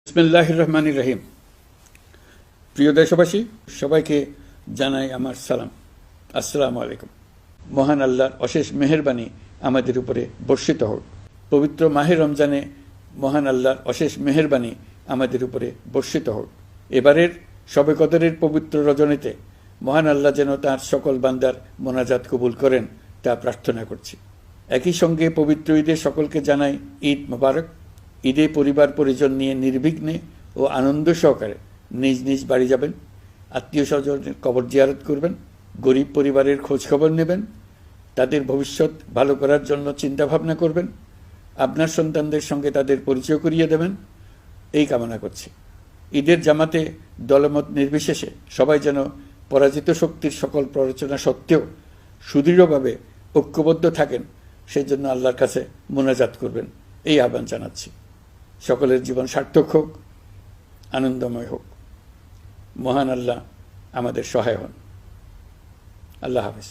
বিসমিল্লাহির রহমানির রহিম। প্রিয় দেশবাসী, সবাইকে জানাই আমার সালাম। আসসালামু আলাইকুম। মহান আল্লাহর অশেষ মেহেরবানি আমাদের উপরে বর্ষিত হোক। পবিত্র মাহে রমজানে মহান আল্লাহর অশেষ মেহেরবানি আমাদের উপরে বর্ষিত হোক। এবারের শবে কদরের পবিত্র রজনীতে মহান আল্লাহ যেন তাঁর সকল বান্দার মোনাজাত কবুল করেন তা প্রার্থনা করছি। একই সঙ্গে পবিত্র ঈদে সকলকে জানাই ঈদ মোবারক। ঈদে পরিবার পরিজন নিয়ে নির্বিঘ্নে ও আনন্দ সহকারে নিজ নিজ বাড়ি যাবেন, আত্মীয় স্বজনের কবর জিয়ারত করবেন, গরিব পরিবারের খোঁজখবর নেবেন, তাদের ভবিষ্যৎ ভালো করার জন্য চিন্তাভাবনা করবেন, আপনার সন্তানদের সঙ্গে তাদের পরিচয় করিয়ে দেবেন, এই কামনা করছি। ঈদের জামাতে দলমত নির্বিশেষে সবাই যেন পরাজিত শক্তির সকল প্ররোচনা সত্ত্বেও সুদৃঢ়ভাবে ঐক্যবদ্ধ থাকেন, সেই জন্য আল্লাহর কাছে মোনাজাত করবেন, এই আহ্বান জানাচ্ছি। সকলের জীবন সার্থক হোক, আনন্দময় হোক। মহান আল্লাহ আমাদের সহায় হন। আল্লাহ হাফেজ।